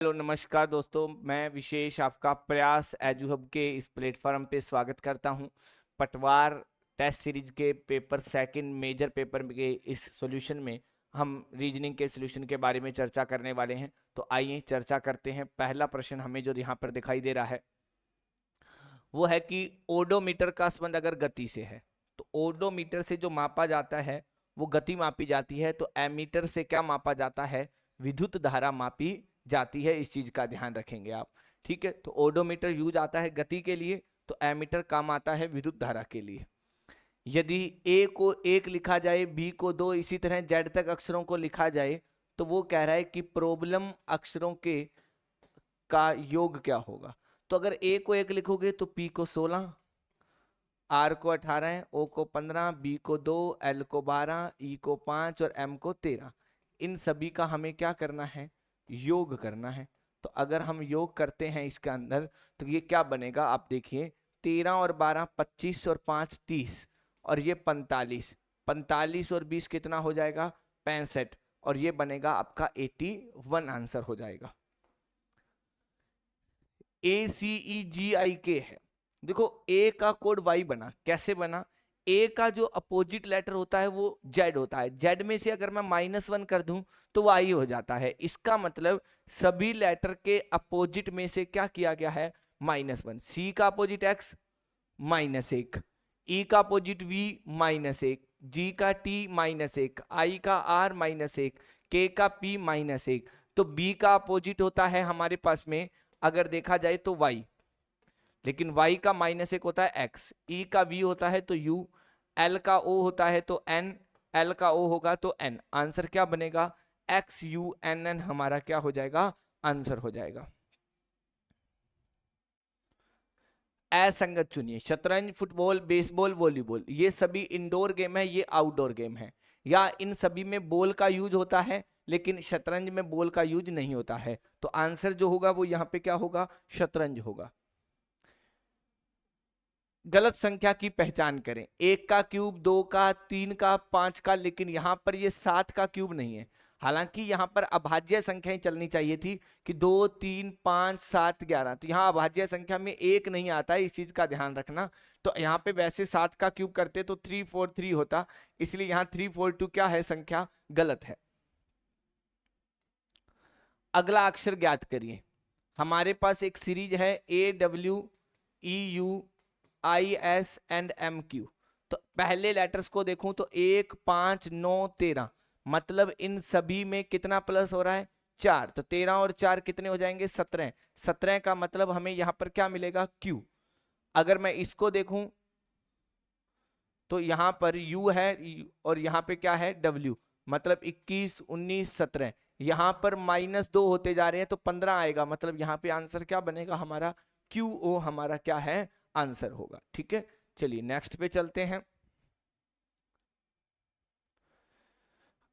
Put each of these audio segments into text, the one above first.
Hello नमस्कार दोस्तों, मैं विशेष आपका प्रयास एजुहब के इस प्लेटफॉर्म पे स्वागत करता हूं। पटवार टेस्ट सीरीज के पेपर सेकंड मेजर पेपर के इस सॉल्यूशन में हम रीजनिंग के सॉल्यूशन के बारे में चर्चा करने वाले हैं। तो आइए चर्चा करते हैं। पहला प्रश्न हमें जो यहाँ पर दिखाई दे रहा है वो है कि ओडोमीटर का संबंध अगर गति से है तो ओडोमीटर से जो मापा जाता है वो गति मापी जाती है, तो एमीटर से क्या मापा जाता है? विद्युत धारा मापी जाती है। इस चीज का ध्यान रखेंगे आप, ठीक है। तो ओडोमीटर यूज आता है गति के लिए, तो एमीटर काम आता है विद्युत धारा के लिए। यदि ए को 1 लिखा जाए, बी को 2, इसी तरह जेड तक अक्षरों को लिखा जाए, तो वो कह रहा है कि प्रॉब्लम अक्षरों के का योग क्या होगा। तो अगर ए को 1 लिखोगे तो पी को 16, आर को 18, ओ को 15, बी को 2, एल को 12, ई को 5 और एम को 13। इन सभी का हमें क्या करना है? योग करना है। तो अगर हम योग करते हैं इसके अंदर तो ये क्या बनेगा, आप देखिए। 13 और 12 25 और 5 30 और ये 45। 45 और 20 कितना हो जाएगा? 65। और ये बनेगा आपका 81 आंसर हो जाएगा। ACEGIK है। देखो ए का कोड वाई बना, कैसे बना? ए का जो अपोजिट लेटर होता है वो जेड होता है। जेड में से अगर मैं -1 कर दूं तो वाई हो जाता है। इसका मतलब सभी लेटर के अपोजिट में से क्या किया गया है? -1। सी का अपोजिट एक्स -1, ई का अपोजिट वी -1, जी का टी -1, आई का आर -1, के का पी -1। तो बी का अपोजिट होता है हमारे पास में अगर देखा जाए तो y, लेकिन y का -1 होता है x, e का v होता है तो u, l का o होता है तो n, l का o होगा तो n। आंसर क्या बनेगा? x u n n हमारा क्या हो जाएगा? आंसर हो जाएगा। असंगत चुनिए। शतरंज, फुटबॉल, बेसबॉल, वॉलीबॉल ये सभी इंडोर गेम है, ये आउटडोर गेम है। या इन सभी में बॉल का यूज होता है लेकिन शतरंज में बॉल का यूज नहीं होता है। तो आंसर जो होगा वो यहाँ पे क्या होगा? शतरंज होगा। गलत संख्या की पहचान करें। 1 का क्यूब, 2 का, 3 का, 5 का, लेकिन यहां पर ये 7 का क्यूब नहीं है। हालांकि यहां पर अभाज्य संख्याएं चलनी चाहिए थी कि 2, 3, 5, 7, 11। तो यहां अभाज्य संख्या में 1 नहीं आता है, इस चीज का ध्यान रखना। तो यहाँ पे वैसे 7 का क्यूब करते तो 343 होता, इसलिए यहाँ 342 क्या है? संख्या गलत है। अगला अक्षर ज्ञात करिए। हमारे पास एक सीरीज है AWEU IS एंड MQ। तो पहले लेटर्स को देखूं तो 1, 5, 9, 13, मतलब इन सभी में कितना प्लस हो रहा है? 4। तो 13 और 4 कितने हो जाएंगे? 17। 17 का मतलब हमें यहां पर क्या मिलेगा? Q। अगर मैं इसको देखूं तो यहां पर U है और यहां पे क्या है? W। मतलब 21, 19, 17। यहां पर -2 होते जा रहे हैं तो 15 आएगा, मतलब यहां पे आंसर क्या बनेगा हमारा? QO हमारा क्या है? आंसर होगा। ठीक है, चलिए नेक्स्ट पे चलते हैं।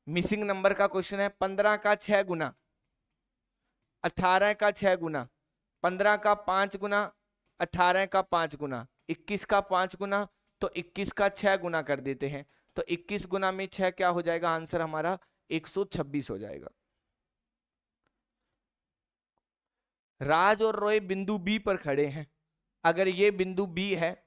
मिसिंग नंबर का क्वेश्चन है। 15 का 6 गुना, 18 का 6 गुना, 15 का 5 गुना, 18 का 5 गुना, 21 का 5 गुना, तो 21 का 6 गुना कर देते हैं। तो 21 गुना में 6 क्या हो जाएगा? आंसर हमारा 126 हो जाएगा। राज और रोए बिंदु बी पर खड़े हैं। अगर ये बिंदु बी है,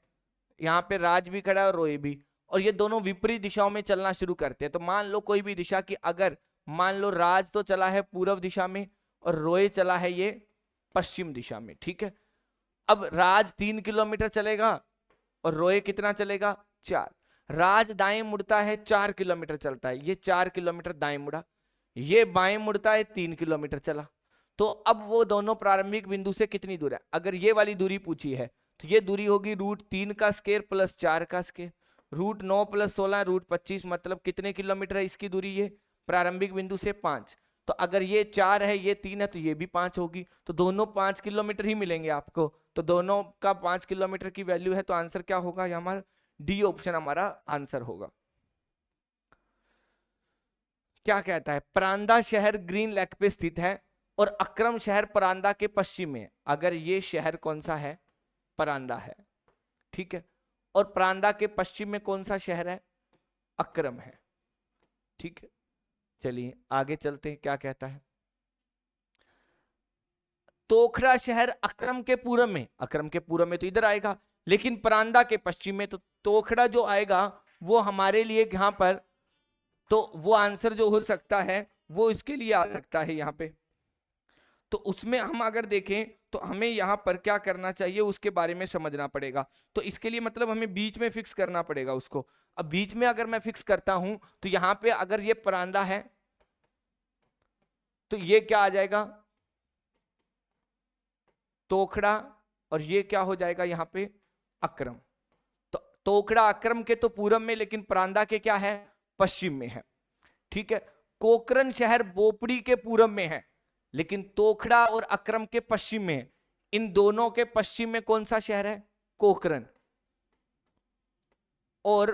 यहाँ पे राज भी खड़ा है और रोए भी, और ये दोनों विपरीत दिशाओं में चलना शुरू करते हैं। तो मान लो कोई भी दिशा की, अगर मान लो राज तो चला है पूर्व दिशा में और रोए चला है ये पश्चिम दिशा में, ठीक है। अब राज 3 किलोमीटर चलेगा और रोए कितना चलेगा? 4। राज दाएं मुड़ता है, 4 किलोमीटर चलता है, ये 4 किलोमीटर दाएं मुड़ा। ये बाएं मुड़ता है, 3 किलोमीटर चला। तो अब वो दोनों प्रारंभिक बिंदु से कितनी दूर है? अगर ये वाली दूरी पूछी है तो ये दूरी होगी √3 का स्केयर प्लस 4 का स्केयर, √9 + 16 √25, मतलब कितने किलोमीटर है इसकी दूरी? ये प्रारंभिक बिंदु से 5। तो अगर ये 4 है, ये 3 है, तो ये भी 5 होगी। तो दोनों 5 किलोमीटर ही मिलेंगे आपको। तो दोनों का 5 किलोमीटर की वैल्यू है, तो आंसर क्या होगा? हमारा डी ऑप्शन हमारा आंसर होगा। क्या कहता है? परांदा शहर ग्रीन लेक पे स्थित है और अक्रम शहर परांदा के पश्चिम में। अगर ये शहर कौन सा है? परांदा है, ठीक है। और परांदा के पश्चिम में कौन सा शहर है? अक्रम है, ठीक है। चलिए आगे चलते हैं, क्या कहता है। तोखड़ा शहर अक्रम के पूरब में, अक्रम के पूरब में तो इधर आएगा, लेकिन परांदा के पश्चिम में, तो तोखड़ा जो आएगा वो हमारे लिए यहाँ पर, तो वो आंसर जो हो सकता है वो इसके लिए आ सकता है यहाँ पे। तो उसमें हम अगर देखें तो हमें यहाँ पर क्या करना चाहिए उसके बारे में समझना पड़ेगा। तो इसके लिए मतलब हमें बीच में फिक्स करना पड़ेगा उसको। अब बीच में अगर मैं फिक्स करता हूं तो यहाँ पे अगर ये परांदा है तो ये क्या आ जाएगा, तोखड़ा, और ये क्या हो जाएगा यहाँ पे, अक्रम। तो तोखड़ा अक्रम के तो पूरब में, लेकिन परांदा के क्या है, पश्चिम में है। ठीक है, कोकरन शहर बोपड़ी के पूरब में है, लेकिन तोखड़ा और अक्रम के पश्चिम में है। इन दोनों के पश्चिम में कौन सा शहर है, कोकरन, और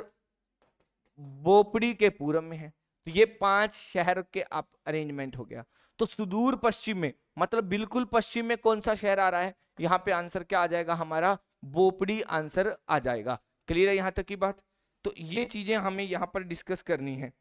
बोपड़ी के पूरब में है। तो ये 5 शहर के आप अरेंजमेंट हो गया। तो सुदूर पश्चिम में मतलब बिल्कुल पश्चिम में कौन सा शहर आ रहा है, यहाँ पे आंसर क्या आ जाएगा हमारा, बोपड़ी आंसर आ जाएगा। क्लियर है यहाँ तक की बात। तो ये चीजें हमें यहाँ पर डिस्कस करनी है।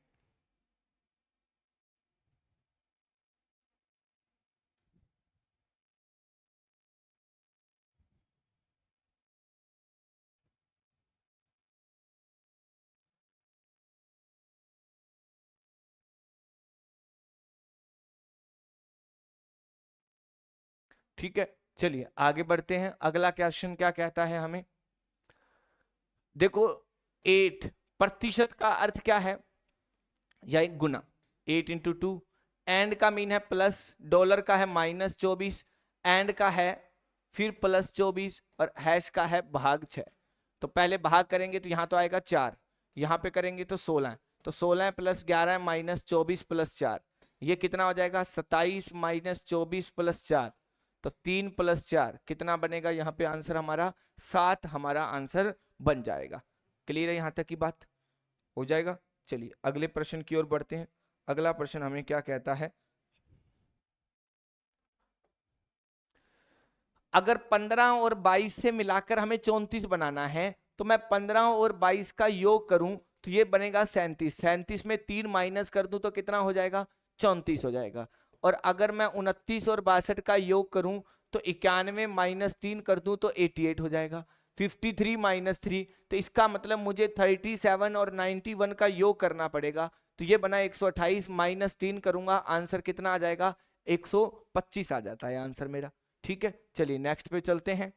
ठीक है, चलिए आगे बढ़ते हैं। अगला क्वेश्चन क्या कहता है हमें, देखो 8% का अर्थ क्या है, या एक गुना, 8 इंटू 2, एंड का मीन है प्लस, डॉलर का है -24, एंड का है फिर +24, और हैश का है भाग 6। तो पहले भाग करेंगे तो यहाँ तो आएगा 4, यहाँ पे करेंगे तो 16, तो 16 + 11 -24 + 4, ये कितना हो जाएगा 27 -24 + 4, तो 3 + 4 कितना बनेगा, यहाँ पे आंसर हमारा 7 हमारा आंसर बन जाएगा। क्लियर है यहाँ तक की बात, हो जाएगा। चलिए अगले प्रश्न की ओर बढ़ते हैं। अगला प्रश्न हमें क्या कहता है, अगर 15 और 22 से मिलाकर हमें 34 बनाना है, तो मैं 15 और 22 का योग करूं तो ये बनेगा 37, 37 में 3 माइनस कर दूं तो कितना हो जाएगा, 34 हो जाएगा। और अगर मैं 29 और 62 का योग करूं तो 91 - 3 कर दूं तो 88 हो जाएगा। 53 - 3, तो इसका मतलब मुझे 37 और 91 का योग करना पड़ेगा। तो ये बना 128, -3 करूंगा, आंसर कितना आ जाएगा, 125 आ जाता है आंसर मेरा। ठीक है, चलिए नेक्स्ट पे चलते हैं।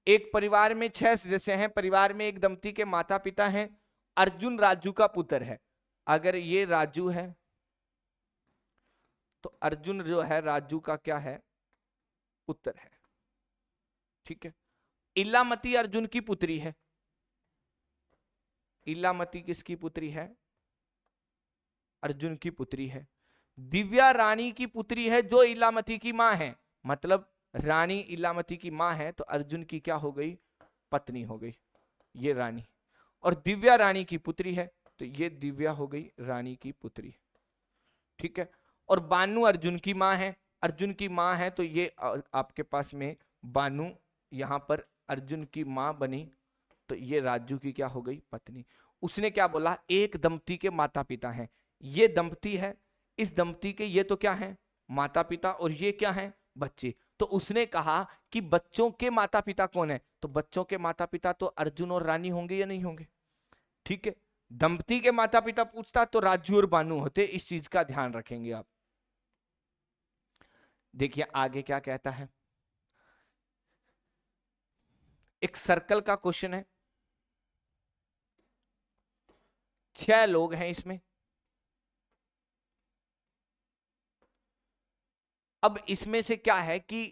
एक परिवार में 6 सदस्य हैं। परिवार में एक दंपति के माता पिता हैं। अर्जुन राजू का पुत्र है। अगर ये राजू है तो अर्जुन जो है राजू का क्या है, पुत्र है। ठीक है, इलामती अर्जुन की पुत्री है। इलामती किसकी पुत्री है, अर्जुन की पुत्री है। दिव्या रानी की पुत्री है जो इलामती की मां है, मतलब रानी इलामती की मां है, तो अर्जुन की क्या हो गई, पत्नी हो गई ये रानी। और दिव्या रानी की पुत्री है, तो ये दिव्या हो गई रानी की पुत्री। ठीक है, और बानू अर्जुन की मां है। अर्जुन की मां है तो ये आपके पास में बानू यहां पर अर्जुन की मां बनी, तो ये राजू की क्या हो गई, पत्नी। उसने क्या बोला, एक दंपति के माता पिता हैं। ये दंपति है, इस दंपति के ये तो क्या है, माता पिता, और ये क्या है, बच्चे। तो उसने कहा कि बच्चों के माता पिता कौन है, तो बच्चों के माता पिता तो अर्जुन और रानी होंगे या नहीं होंगे। ठीक है, दंपति के माता पिता पूछता तो राजू और बानू होते। इस चीज का ध्यान रखेंगे आप। देखिए आगे क्या कहता है, एक सर्कल का क्वेश्चन है। 6 लोग हैं इसमें। अब इसमें से क्या है कि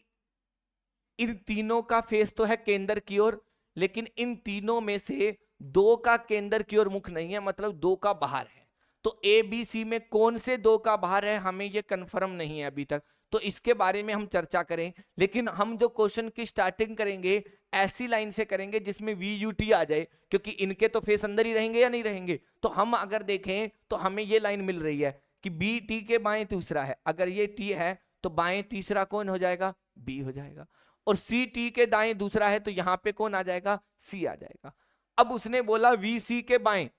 इन तीनों का फेस तो है केंद्र की ओर, लेकिन इन तीनों में से 2 का केंद्र की ओर मुख नहीं है, मतलब 2 का बाहर है। तो ए बी सी में कौन से 2 का बाहर है, हमें ये कंफर्म नहीं है अभी तक। तो इसके बारे में हम चर्चा करें, लेकिन हम जो क्वेश्चन की स्टार्टिंग करेंगे ऐसी लाइन से करेंगे जिसमें वी यू टी आ जाए, क्योंकि इनके तो फेस अंदर ही रहेंगे या नहीं रहेंगे। तो हम अगर देखें तो हमें ये लाइन मिल रही है कि बी टी के बाएं तीसरा है। अगर ये टी है तो बाएं तीसरा कौन हो जाएगा, बी हो जाएगा। और सी टी के दाएं दूसरा है तो यहां पे कौन आ जाएगा, सी आ जाएगा। अब उसने बोला वी सी के बाएं,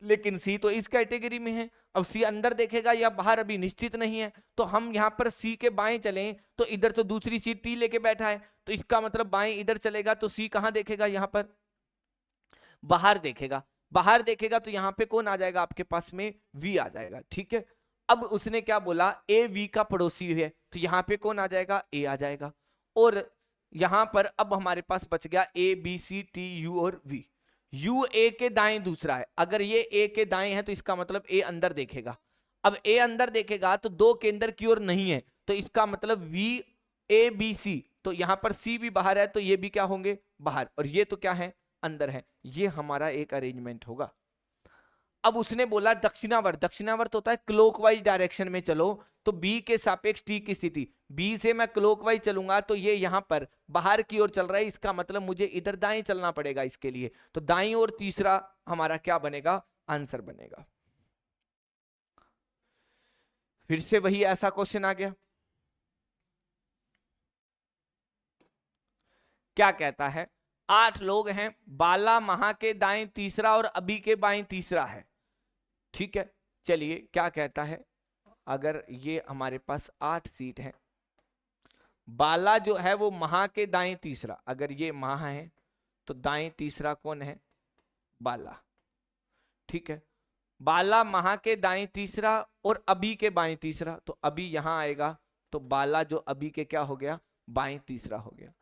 लेकिन सी तो इस कैटेगरी में है। अब सी अंदर देखेगा या बाहर अभी निश्चित नहीं है, तो हम यहाँ पर सी के बाएं चलें तो इधर तो दूसरी सीट टी लेके बैठा है, तो इसका मतलब बाएं इधर चलेगा तो सी कहां देखेगा, यहाँ पर बाहर देखेगा। बाहर देखेगा तो यहाँ पे कौन आ जाएगा आपके पास में, वी आ जाएगा। ठीक है, अब उसने क्या बोला, ए वी का पड़ोसी है, तो यहाँ पे कौन आ जाएगा, ए आ जाएगा। और यहां पर अब हमारे पास बच गया A B C T U और वी। यू ए के दाएं दूसरा है, अगर ये ए के दाएं है तो इसका मतलब ए अंदर देखेगा। अब ए अंदर देखेगा तो दो केंद्र की ओर नहीं है, तो इसका मतलब वी ए बी सी, तो यहां पर सी भी बाहर है तो ये भी क्या होंगे, बाहर, और ये तो क्या है, अंदर है। ये हमारा एक अरेंजमेंट होगा। अब उसने बोला दक्षिणावर्त, दक्षिणावर्त होता है क्लॉकवाइज डायरेक्शन में चलो, तो बी के सापेक्ष टी की स्थिति, बी से मैं क्लॉकवाइज चलूंगा तो ये यहां पर बाहर की ओर चल रहा है, इसका मतलब मुझे इधर दाएं चलना पड़ेगा इसके लिए, तो दाएं और तीसरा हमारा क्या बनेगा, आंसर बनेगा। फिर से वही ऐसा क्वेश्चन आ गया, क्या कहता है, 8 लोग हैं, बाला महा के दाएं तीसरा और अभी के बाएं तीसरा है। ठीक है, चलिए क्या कहता है, अगर ये हमारे पास 8 सीट है, बाला जो है वो महा के दाएं तीसरा, अगर ये महा है तो दाएं तीसरा कौन है, बाला। ठीक है, बाला महा के दाएं तीसरा और अभी के बाएं तीसरा, तो अभी यहां आएगा तो बाला जो अभी के क्या हो गया, बाएं तीसरा हो गया।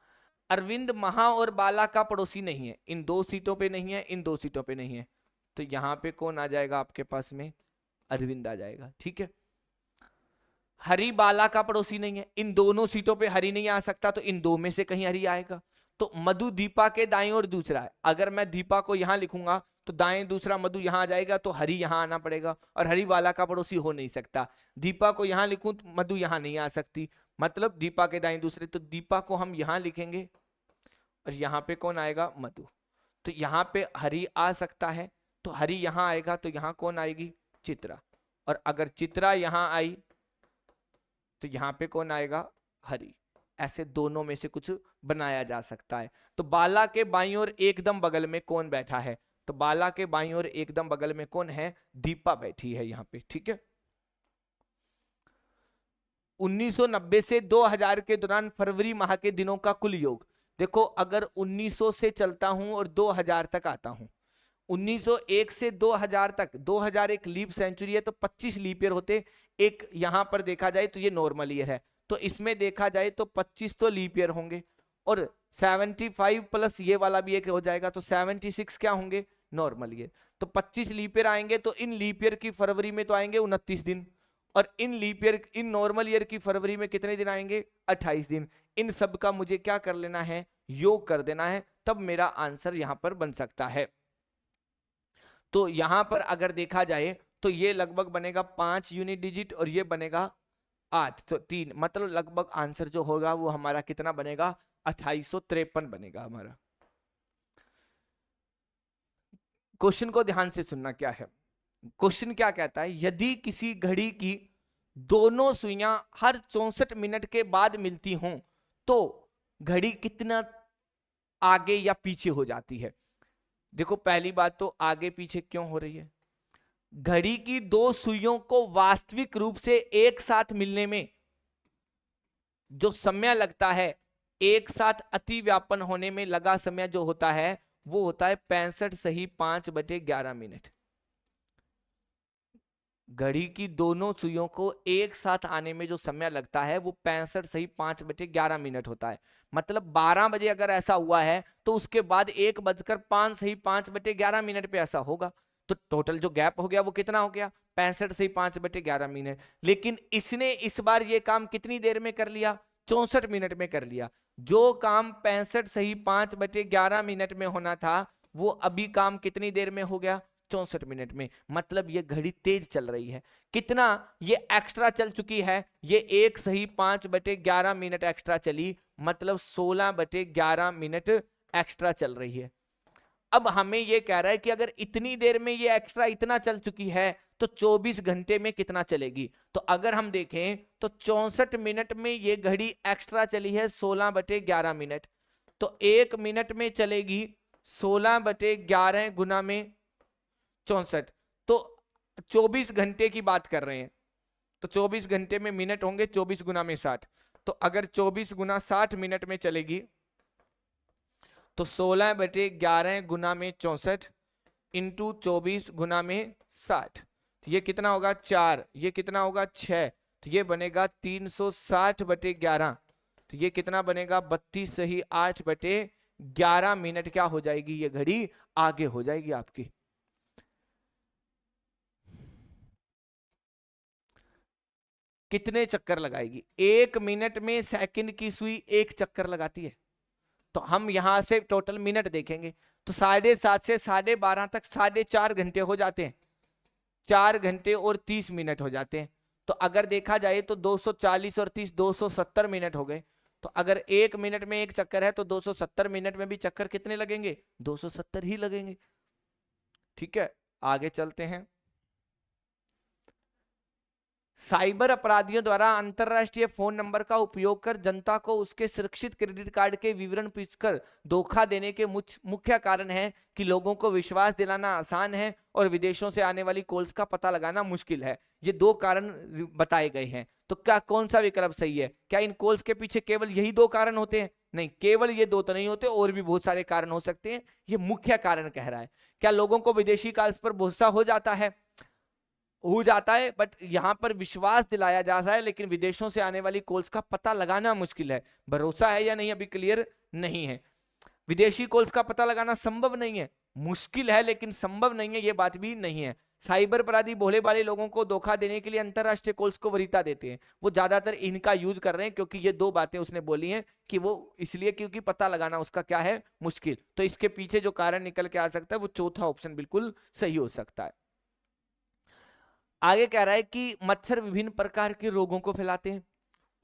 अरविंद महा और बाला का पड़ोसी नहीं है, इन 2 सीटों पे नहीं है, इन 2 सीटों पे नहीं है, तो यहां पे कौन आ जाएगा आपके पास में, अरविंद आ जाएगा। ठीक है, हरि बाला का पड़ोसी नहीं है, इन दोनों सीटों पे हरि नहीं आ सकता, तो इन 2 में से कहीं हरि आएगा। तो मधु दीपा के दाएं और दूसरा है, अगर मैं दीपा को यहां लिखूंगा तो दाएं दूसरा मधु यहां आ जाएगा, तो हरि यहां आना पड़ेगा, और हरि बाला का पड़ोसी हो नहीं सकता। दीपा को यहां लिखूं तो मधु यहां नहीं आ सकती, मतलब दीपा के दाएं दूसरे, तो दीपा को हम यहां लिखेंगे और यहाँ पे कौन आएगा, मधु, तो यहाँ पे हरि आ सकता है, तो हरि यहाँ आएगा, तो यहाँ कौन आएगी, चित्रा, और अगर चित्रा यहाँ आई तो यहाँ पे कौन आएगा, हरि। ऐसे दोनों में से कुछ बनाया जा सकता है। तो बाला के बाईं ओर एकदम बगल में कौन बैठा है, तो बाला के बाईं ओर एकदम बगल में कौन है, दीपा बैठी है यहाँ पे। ठीक है, 1990 से 2000 के दौरान फरवरी माह के दिनों का कुल योग, देखो अगर 1900 से चलता हूं और 2000 तक आता हूं, 1901 से 2000 तक, 2000 एक लीप सेंचुरी है तो 25 लीप ईयर होते, एक यहां पर देखा जाए तो ये नॉर्मल ईयर है, तो इसमें देखा जाए तो 25 तो लीप ईयर होंगे, और 75 प्लस ये वाला भी एक हो जाएगा, तो 76 क्या होंगे, नॉर्मल ईयर। तो 25 लीप ईयर आएंगे, तो इन लीप ईयर की फरवरी में तो आएंगे 29 दिन, और in leap year, in normal year की फरवरी में कितने दिन आएंगे, 28 दिन। इन सब का मुझे क्या कर लेना है, योग कर देना है, तब मेरा आंसर यहां पर बन सकता है। तो यहां पर अगर देखा जाए तो ये लगभग बनेगा 5 यूनिट डिजिट और ये बनेगा 8, तो 3, मतलब लगभग आंसर जो होगा वो हमारा कितना बनेगा, 2853 बनेगा हमारा। क्वेश्चन को ध्यान से सुनना, क्या है क्वेश्चन, क्या कहता है, यदि किसी घड़ी की दोनों सुइयां हर 64 मिनट के बाद मिलती हों तो घड़ी कितना आगे या पीछे हो जाती है। देखो पहली बात तो आगे पीछे क्यों हो रही है, घड़ी की 2 सुइयों को वास्तविक रूप से एक साथ मिलने में जो समय लगता है, एक साथ अति व्यापन होने में लगा समय जो होता है वो होता है 65.5/11 मिनट। घड़ी की दोनों सुइयों को एक साथ आने में जो समय लगता है वो 65.5/11 मिनट होता है। मतलब 12 बजे अगर ऐसा हुआ है तो उसके बाद 1:05 मिनट पे ऐसा होगा, तो टोटल जो गैप हो गया वो कितना हो गया, 65.5/11 मिनट। लेकिन इसने इस बार ये काम कितनी देर में कर लिया, 64 मिनट में कर लिया। जो काम 65.5/11 मिनट में होना था वो अभी काम कितनी देर में हो गया, 64 मिनट में। मतलब ये घड़ी तेज चल रही है, कितना, ये एक्स्ट्रा चल चुकी है, ये 1:05 मिनट एक्स्ट्रा चली, मतलब 16/11 मिनट एक्स्ट्रा चल रही है। अब हमें ये कह रहा है कि अगर इतनी देर में ये एक्स्ट्रा इतना चल चुकी है तो 24 घंटे में कितना चलेगी। तो अगर हम देखें तो 64 मिनट में ये घड़ी एक्स्ट्रा चली है 16/11 मिनट, तो 1 मिनट में चलेगी 16/11 गुना में 64, 24 घंटे की बात कर रहे हैं, तो 24 घंटे में मिनट होंगे 24 गुना में 60, तो अगर 24 गुना 60 मिनट में चलेगी तो 16/11 गुना में 64 इंटू 24 गुना में 60, तो ये कितना होगा 4, ये कितना होगा 6, तो ये बनेगा 360/11, तो ये कितना बनेगा 32 सही 8/11 मिनट क्या हो जाएगी, ये घड़ी आगे हो जाएगी आपकी। कितने चक्कर लगाएगी, 1 मिनट में सेकंड की सुई 1 चक्कर लगाती है, तो हम यहां से टोटल मिनट देखेंगे तो 7:30 से 12:30 तक 4.5 घंटे हो जाते हैं, 4 घंटे और 30 मिनट हो जाते हैं। तो अगर देखा जाए तो 240 और 30 270 मिनट हो गए, तो अगर 1 मिनट में 1 चक्कर है तो 270 मिनट में भी चक्कर कितने लगेंगे, 270 ही लगेंगे। ठीक है, आगे चलते हैं। साइबर अपराधियों द्वारा अंतरराष्ट्रीय फोन नंबर का उपयोग कर जनता को उसके सुरक्षित क्रेडिट कार्ड के विवरण पूछकर धोखा देने के मुख्य कारण है कि लोगों को विश्वास दिलाना आसान है और विदेशों से आने वाली कॉल्स का पता लगाना मुश्किल है। ये 2 कारण बताए गए हैं, तो क्या कौन सा विकल्प सही है? क्या इन कॉल्स के पीछे केवल यही 2 कारण होते हैं? नहीं, केवल ये 2 तो नहीं होते, और भी बहुत सारे कारण हो सकते हैं, ये मुख्य कारण कह रहा है। क्या लोगों को विदेशी कॉल्स पर भरोसा हो जाता है? हो जाता है, बट यहां पर विश्वास दिलाया जा रहा है, लेकिन विदेशों से आने वाली कॉल्स का पता लगाना मुश्किल है। भरोसा है या नहीं अभी क्लियर नहीं है। विदेशी कॉल्स का पता लगाना संभव नहीं है, मुश्किल है लेकिन संभव नहीं है, ये बात भी नहीं है। साइबर अपराधी भोले भाले लोगों को धोखा देने के लिए अंतरराष्ट्रीय कॉल्स को वरीयता देते हैं, वो ज्यादातर इनका यूज कर रहे हैं, क्योंकि ये 2 बातें उसने बोली हैं कि वो इसलिए क्योंकि पता लगाना उसका क्या है, मुश्किल। तो इसके पीछे जो कारण निकल के आ सकता है वो चौथा ऑप्शन बिल्कुल सही हो सकता है। आगे कह रहा है कि मच्छर विभिन्न प्रकार के रोगों को फैलाते हैं,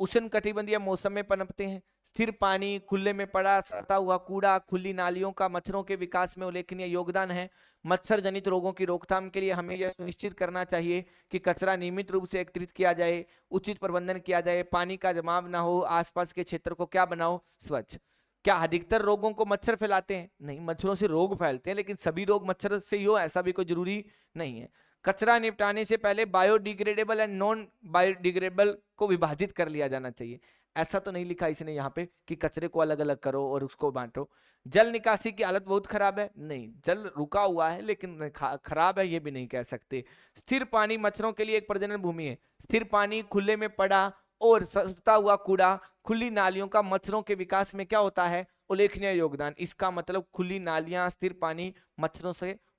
उष्ण कटिबंधीय मौसम में पनपते हैं, स्थिर पानी, खुले में पड़ा सड़ता हुआ कूड़ा, खुली नालियों का मच्छरों के विकास में उल्लेखनीय योगदान है। मच्छर जनित रोगों की रोकथाम के लिए हमें यह सुनिश्चित करना चाहिए कि कचरा नियमित रूप से एकत्रित किया जाए, उचित प्रबंधन किया जाए, पानी का जमाव ना हो, आसपास के क्षेत्र को क्या बनाओ, स्वच्छ। क्या अधिकतर रोगों को मच्छर फैलाते हैं? नहीं, मच्छरों से रोग फैलते हैं, लेकिन सभी रोग मच्छर से ही हो ऐसा भी कोई जरूरी नहीं है। कचरा निपटाने से पहले बायोडिग्रेडेबल एंड नॉन बायोडिग्रेडेबल को विभाजित कर लिया जाना चाहिए। ऐसा तो नहीं लिखा इसने यहाँ पे कि कचरे को अलग अलग करो और उसको बांटो। जल निकासी की हालत बहुत खराब है, नहीं, जल रुका हुआ है लेकिन खराब है ये भी नहीं कह सकते। स्थिर पानी मच्छरों के लिए एक प्रजनन भूमि है। स्थिर पानी, खुले में पड़ा और सड़ता हुआ कूड़ा, खुली नालियों का मच्छरों के विकास में क्या होता है, उल्लेखनीय योगदान। इसका मतलब खुली नालियां, स्थिर पानी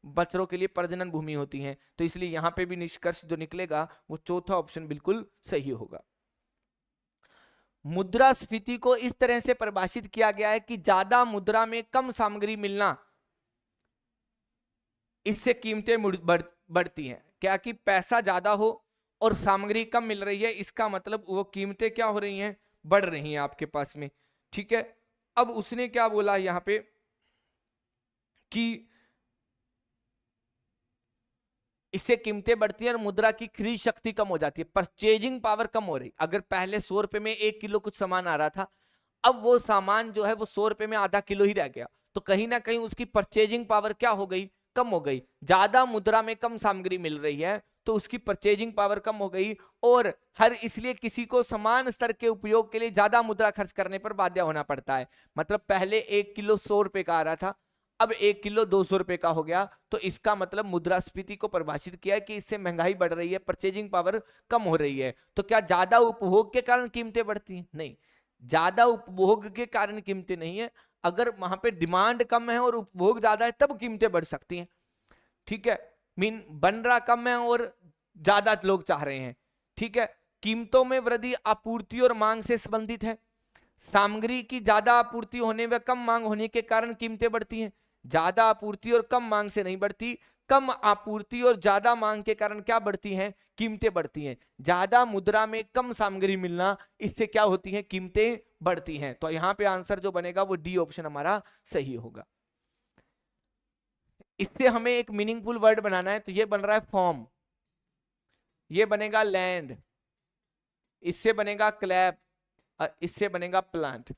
मच्छरों के लिए प्रजनन भूमि होती हैं, तो इसलिए यहां पे भी निष्कर्ष जो निकलेगा वो चौथा ऑप्शन बिल्कुल सही होगा। मुद्रास्फीति को इस तरह से परिभाषित किया गया है कि ज्यादा मुद्रा में कम सामग्री मिलना, इससे कीमतें बढ़ती हैं। क्या कि पैसा ज्यादा हो और सामग्री कम मिल रही है, इसका मतलब वो कीमतें क्या हो रही हैं, बढ़ रही हैं आपके पास में। ठीक है, अब उसने क्या बोला यहां पे कि इससे कीमतें बढ़ती हैं और मुद्रा की खरीद शक्ति कम हो जाती है, परचेजिंग पावर कम हो रही। अगर पहले 100 रुपए में 1 किलो कुछ सामान आ रहा था, अब वो सामान जो है वो 100 रुपए में आधा किलो ही रह गया, तो कहीं ना कहीं उसकी परचेजिंग पावर क्या हो गई, कम हो गई। ज्यादा मुद्रा में कम सामग्री मिल रही है तो उसकी परचेजिंग पावर कम हो गई, और हर इसलिए किसी को समान स्तर के उपयोग के लिए ज्यादा मुद्रा खर्च करने पर बाध्य होना पड़ता है। मतलब पहले 1 किलो 100 रुपए का आ रहा था, अब 1 किलो 200 रुपए का हो गया, तो इसका मतलब मुद्रास्फीति को परिभाषित किया है कि इससे महंगाई बढ़ रही है, परचेजिंग पावर कम हो रही है। तो क्या ज्यादा उपभोग के कारण कीमतें बढ़ती हैं? नहीं, ज्यादा उपभोग के कारण कीमतें नहीं है, अगर वहां पे डिमांड कम है और उपभोग ज्यादा है तब कीमतें बढ़ सकती हैं। ठीक है, मीन बन रहा कम है और ज्यादा लोग चाह रहे हैं। ठीक है, कीमतों में वृद्धि आपूर्ति और मांग से संबंधित है। सामग्री की ज्यादा आपूर्ति होने व कम मांग होने के कारण कीमतें बढ़ती हैं। ज्यादा आपूर्ति और कम मांग से नहीं बढ़ती, कम आपूर्ति और ज्यादा मांग के कारण क्या बढ़ती हैं, कीमतें बढ़ती हैं। ज्यादा मुद्रा में कम सामग्री मिलना, इससे क्या होती है, कीमतें बढ़ती हैं। तो यहां पे आंसर जो बनेगा वो डी ऑप्शन हमारा सही होगा। इससे हमें एक मीनिंगफुल वर्ड बनाना है, तो ये बन रहा है फॉर्म, ये बनेगा लैंड, इससे बनेगा क्लैप, और इससे बनेगा प्लांट।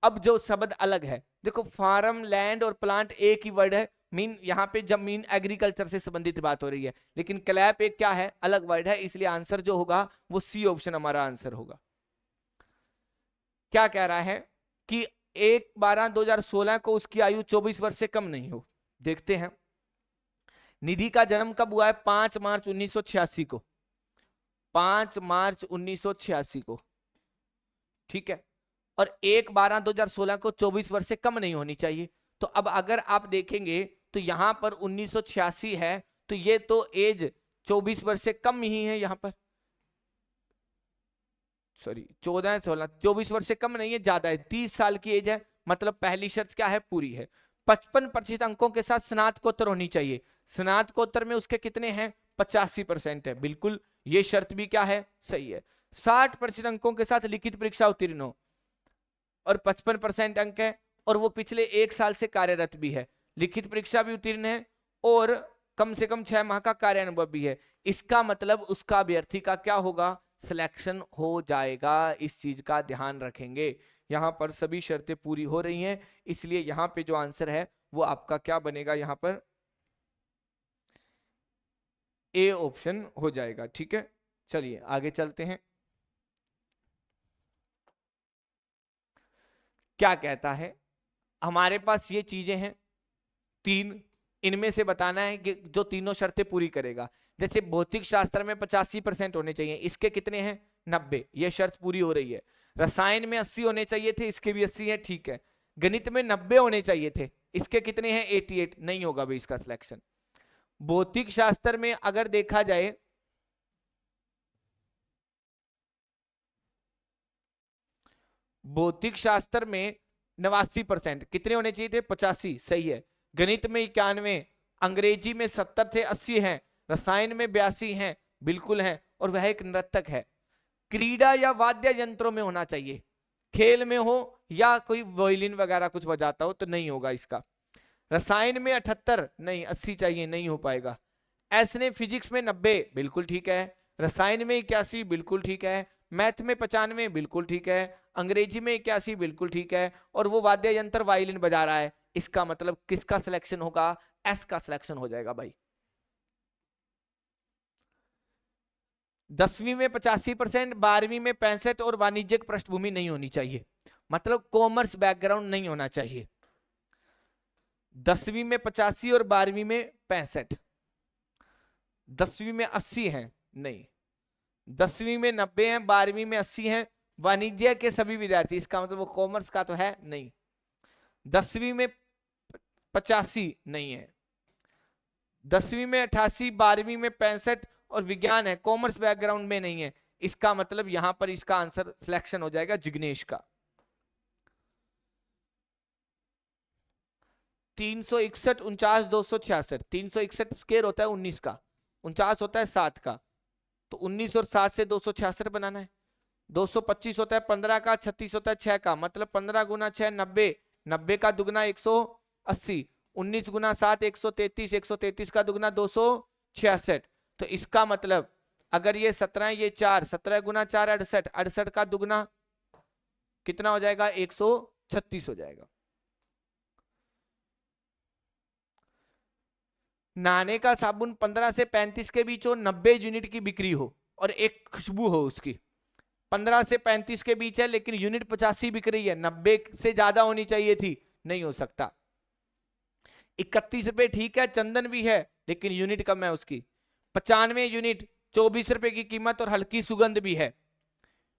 अब जो शब्द अलग है, देखो फार्म, लैंड और प्लांट एक ही वर्ड है, मीन यहाँ पे जब मीन एग्रीकल्चर से संबंधित बात हो रही है, लेकिन क्लैप एक क्या है, अलग वर्ड है, इसलिए आंसर जो होगा वो सी ऑप्शन हमारा आंसर होगा। क्या कह रहा है कि 1/12/2016 को उसकी आयु 24 वर्ष से कम नहीं हो। देखते हैं निधि का जन्म कब हुआ है, 5 मार्च 1986 को, 5 मार्च 1986 को, ठीक है, और 1/12/2016 को 24 वर्ष से कम नहीं होनी चाहिए। तो अब अगर आप देखेंगे तो यहां पर 1986 है, तो ये तो एज 24 वर्ष से कम ही है, यहां पर सॉरी 14 16 24 वर्ष से कम नहीं है, ज्यादा है, 30 साल की एज है, मतलब पहली शर्त क्या है, पूरी है। 55% अंकों के साथ स्नातकोत्तर होनी चाहिए, स्नातकोत्तर में उसके कितने हैं, 85% है, बिल्कुल ये शर्त भी क्या है, सही है। 60% अंकों के साथ लिखित परीक्षा उत्तीर्ण हो और 55% अंक है, और वो पिछले 1 साल से कार्यरत भी है, लिखित परीक्षा भी उत्तीर्ण है और कम से कम 6 माह का कार्य अनुभव भी है, इसका मतलब उसका अभ्यर्थी का क्या होगा, सिलेक्शन हो जाएगा। इस चीज का ध्यान रखेंगे, यहां पर सभी शर्तें पूरी हो रही हैं, इसलिए यहां पे जो आंसर है वो आपका क्या बनेगा, यहां पर ए ऑप्शन हो जाएगा। ठीक है, चलिए आगे चलते हैं। क्या कहता है, हमारे पास ये चीजें हैं 3, इनमें से बताना है कि जो तीनों शर्तें पूरी करेगा। जैसे भौतिक शास्त्र में 85% होने चाहिए, इसके कितने हैं, 90, ये शर्त पूरी हो रही है। रसायन में 80 होने चाहिए थे, इसके भी 80 है, ठीक है। गणित में 90 होने चाहिए थे, इसके कितने हैं, 88, नहीं होगा भाई इसका सिलेक्शन। भौतिक शास्त्र में अगर देखा जाए भौतिक शास्त्र में 89%, कितने होने चाहिए थे, 85, सही है। गणित में 91, अंग्रेजी में 70 थे, 80 हैं, रसायन में 82 हैं, बिल्कुल है, और वह एक नर्तक है। क्रीड़ा या वाद्य यंत्रों में होना चाहिए, खेल में हो या कोई वायलिन वगैरह कुछ बजाता हो तो नहीं होगा इसका। रसायन में 78, नहीं 80 चाहिए, नहीं हो पाएगा। एस ने फिजिक्स में 90, बिल्कुल ठीक है। रसायन में 81, बिल्कुल ठीक है। मैथ में 95, बिल्कुल ठीक है। अंग्रेजी में 81, बिल्कुल ठीक है। और वो वाद्य यंत्र वायलिन बजा रहा है, इसका मतलब किसका सिलेक्शन होगा, एस का सिलेक्शन हो जाएगा भाई। 10वीं में 85%, 12वीं में 65 और वाणिज्यिक पृष्ठभूमि नहीं होनी चाहिए, मतलब कॉमर्स बैकग्राउंड नहीं होना चाहिए। 10वीं में 85 और 12वीं में 65, 10वीं में 80 हैं, नहीं, 10वीं में 90 हैं, 12वीं में 80 हैं, वाणिज्य के सभी विद्यार्थी, इसका मतलब वो कॉमर्स का तो है नहीं। 10वीं में 85 नहीं है, 10वीं में 88, 12वीं में 65 और विज्ञान है, कॉमर्स बैकग्राउंड में नहीं है, इसका मतलब यहां पर इसका आंसर सिलेक्शन हो जाएगा जिग्नेश का। 361, 49, 266, 361 स्केयर होता है 19 का, 49 होता है 7 का, तो 19 और 7 से 266 बनाना है। 225 होता है 15 का, 36 होता है 6 का, मतलब 15 गुना 6 90, 90 का दुगना 180, 19 गुना 7 133, 133 का दुगना 266, तो इसका मतलब अगर ये 17 ये 4, 17 गुना 4 68, 68 का दुगना कितना हो जाएगा, 136 हो जाएगा। नहाने का साबुन 15 से 35 के बीच हो, 90 यूनिट की बिक्री हो और एक खुशबू हो उसकी, 15 से 35 के बीच है लेकिन यूनिट 85 बिक रही है, 90 से ज्यादा होनी चाहिए थी, नहीं हो सकता। 31 रुपए ठीक है, चंदन भी है लेकिन यूनिट कम है उसकी, 95 यूनिट, 24 रुपए की कीमत और हल्की सुगंध भी है,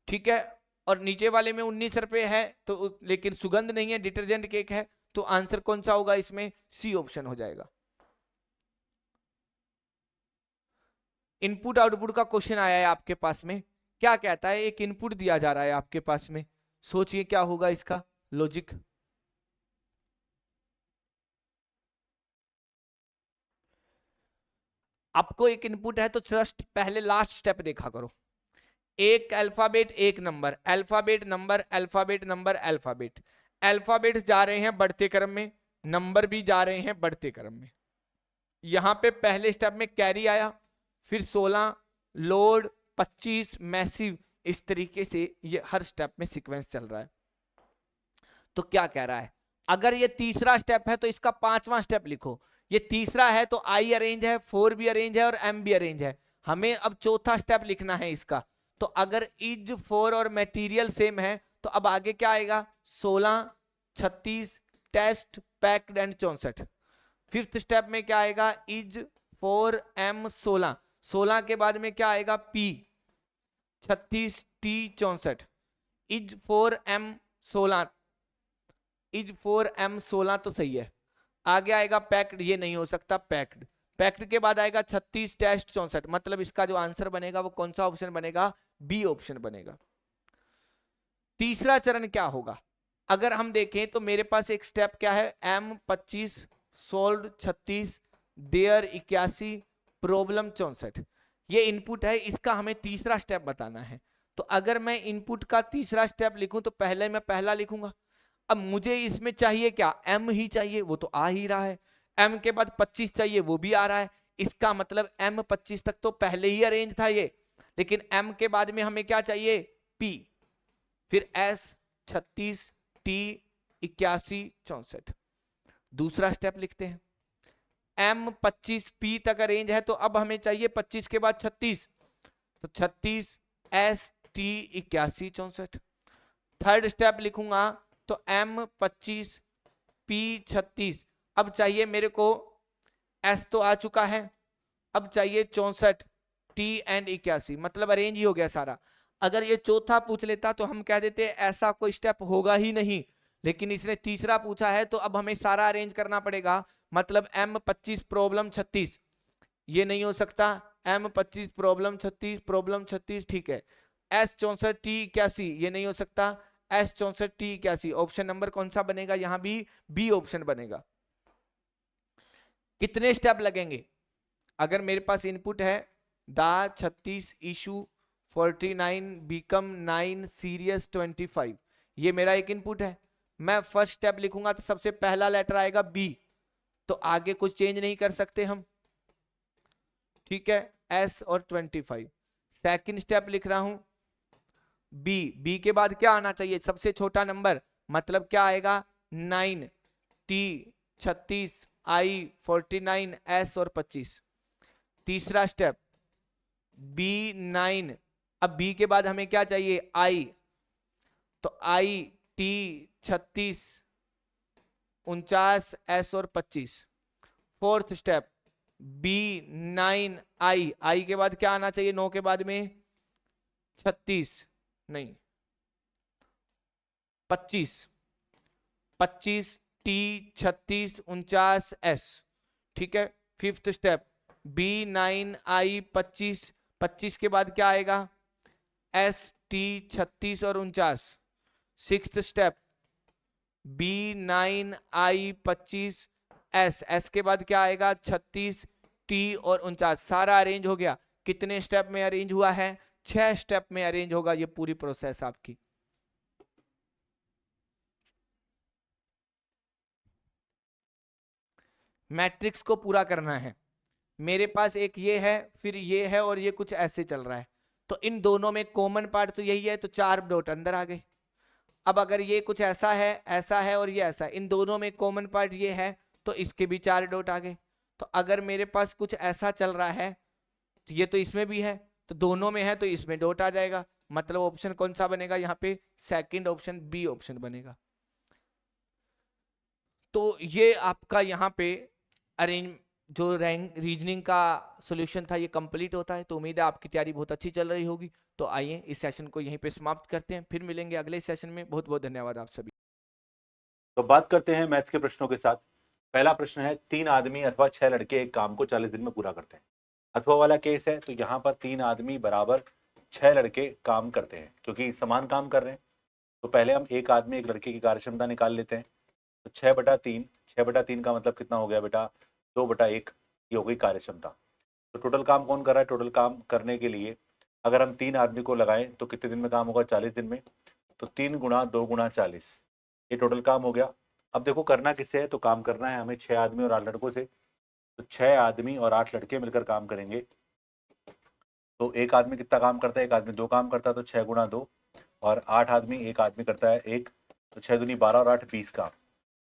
ठीक है। और नीचे वाले में 19 रुपए है तो लेकिन सुगंध नहीं है, डिटर्जेंट केक है, तो आंसर कौन सा होगा इसमें, सी ऑप्शन हो जाएगा। इनपुट आउटपुट का क्वेश्चन आया है आपके पास में, क्या कहता है, एक इनपुट दिया जा रहा है आपके पास में, सोचिए क्या होगा इसका लॉजिक। आपको एक इनपुट है तो जस्ट पहले लास्ट स्टेप देखा करो, एक अल्फाबेट एक number, alphabet number alphabet number alphabet, alphabets जा रहे हैं बढ़ते क्रम में, नंबर भी जा रहे हैं बढ़ते क्रम में। यहां पे पहले स्टेप में कैरी आया, फिर 16, लोड, 25, मैसिव, इस तरीके से ये हर स्टेप में सीक्वेंस चल रहा है। तो क्या कह रहा है, अगर ये तीसरा स्टेप है तो इसका 5वां स्टेप लिखो, ये तीसरा है तो आई अरेंज है, 4 भी अरेंज है और एम भी अरेंज है। हमें अब चौथा स्टेप लिखना है इसका। तो अगर इज 4 और मटेरियल सेम है तो अब आगे क्या आएगा, 16, 36, test, packed and 64। Fifth step में क्या आएगा, इज 4 एम 16, 16 के बाद में क्या आएगा, P 36, T 64, is 4 M 16, is 4 M 16 तो सही है। आगे आएगा पैक्ड, ये नहीं हो सकता, पैक्ड। पैक्ड के बाद आएगा 36, टेस्ट 64, मतलब इसका जो आंसर बनेगा वो कौन सा ऑप्शन बनेगा, बी ऑप्शन बनेगा। तीसरा चरण क्या होगा, अगर हम देखें तो मेरे पास एक स्टेप क्या है, एम 25, सोल्ड 36, देयर 81, प्रॉब्लम 64। ये इनपुट है, इसका हमें तीसरा स्टेप बताना है। तो अगर मैं इनपुट का तीसरा स्टेप लिखूं तो पहले मैं पहला लिखूंगा। अब मुझे इसमें चाहिए क्या, एम ही चाहिए, वो तो आ ही रहा है। एम के बाद 25 चाहिए, वो भी आ रहा है। इसका मतलब एम 25 तक तो पहले ही अरेंज था ये, लेकिन एम के बाद में हमें क्या चाहिए, पी, फिर एस 36, टी 81, 64। दूसरा स्टेप लिखते हैं, एम 25 पी तक अरेंज है तो अब हमें चाहिए 25 के बाद 36, तो 36 एस टी 81, 64। थर्ड स्टेप लिखूंगा तो एम 25 पी 36, अब चाहिए मेरे को, एस तो आ चुका है, अब चाहिए 64 टी एंड 81, मतलब अरेंज ही हो गया सारा। अगर ये चौथा पूछ लेता तो हम कह देते ऐसा कोई स्टेप होगा ही नहीं, लेकिन इसने तीसरा पूछा है तो अब हमें सारा अरेंज करना पड़ेगा। मतलब एम 25 प्रॉब्लम 36, ये नहीं हो सकता, एम 25 प्रॉब्लम 36, प्रॉब्लम 36 ठीक है। एस 64 टी 81, ये नहीं हो सकता, एस 64 टी 81। ऑप्शन नंबर कौन सा बनेगा, यहां भी बी ऑप्शन बनेगा। कितने स्टेप लगेंगे, अगर मेरे पास इनपुट है दा 36 इशू 49 बिकम 9 सीरियस 25, ये मेरा एक इनपुट है। मैं फर्स्ट स्टेप लिखूंगा तो सबसे पहला लेटर आएगा बी, तो आगे कुछ चेंज नहीं कर सकते हम, ठीक है, एस और 25। सेकंड स्टेप लिख रहा हूं बी, बी के बाद क्या आना चाहिए, सबसे छोटा नंबर, मतलब क्या आएगा 9, टी 36, आई 49, एस और 25। तीसरा स्टेप बी 9, अब बी के बाद हमें क्या चाहिए, आई, तो आई टी 36, 49, एस और 25। फोर्थ स्टेप बी 9 आई, आई के बाद क्या आना चाहिए, 9 के बाद में 36 नहीं 25, 25 टी 36, 49 एस, ठीक है। फिफ्थ स्टेप बी 9 आई 25, 25 के बाद क्या आएगा, एस टी 36 और 49। सिक्स्थ स्टेप बी 9 आई 25 एस, एस के बाद क्या आएगा 36 टी और 49। सारा अरेंज हो गया। कितने स्टेप में अरेंज हुआ है, 6 स्टेप में अरेंज होगा ये पूरी प्रोसेस आपकी। मैट्रिक्स को पूरा करना है, मेरे पास एक ये है, फिर ये है और ये कुछ ऐसे चल रहा है, तो इन दोनों में कॉमन पार्ट तो यही है, तो 4 डॉट अंदर आ गए। अब अगर ये कुछ ऐसा है और ये ऐसा, इन दोनों में कॉमन पार्ट ये है तो इसके भी 4 डॉट आ गए। तो अगर मेरे पास कुछ ऐसा चल रहा है तो ये तो इसमें भी है, तो दोनों में है तो इसमें डॉट आ जाएगा, मतलब ऑप्शन कौन सा बनेगा यहाँ पे, सेकंड ऑप्शन बी ऑप्शन बनेगा। तो ये आपका यहाँ पे अरेंज जो रैंक रीजनिंग का सॉल्यूशन था ये कंप्लीट होता है। तो उम्मीद है आपकी तैयारी बहुत अच्छी चल रही होगी। तो आइए इस सेशन को यहीं पे समाप्त करते हैं, फिर मिलेंगे अगले सेशन में। बहुत बहुत धन्यवाद आप सभी। तो बात करते हैं मैथ्स के प्रश्नों के साथ। पहला प्रश्न है, 3 आदमी अथवा 6 लड़के एक काम को 40 दिन में पूरा करते हैं। अथवा वाला केस है, तो यहाँ पर 3 आदमी बराबर 6 लड़के काम करते हैं, क्योंकि समान काम कर रहे हैं। तो पहले हम एक आदमी एक लड़के की कार्यक्षमता निकाल लेते हैं। तो 6/3, 6/3 का मतलब कितना हो गया बेटा, 2/1 ये हो गई कार्यक्षमता। तो टोटल काम कौन कर रहा है, टोटल काम करने के लिए अगर हम 3 आदमी को लगाएं तो कितने दिन में काम होगा, 40 दिन में। तो 3 गुणा 2 गुणा 40, ये टोटल काम हो गया। अब देखो करना किससे है, तो काम करना है हमें 6 आदमी और 8 लड़कों से। तो 6 आदमी और 8 लड़के मिलकर काम करेंगे। तो एक आदमी कितना काम करता है, एक आदमी 2 काम करता है, तो 6 गुणा 2, और 8 आदमी एक आदमी करता है 1, तो 6 दूनी 12 और 8 20 काम।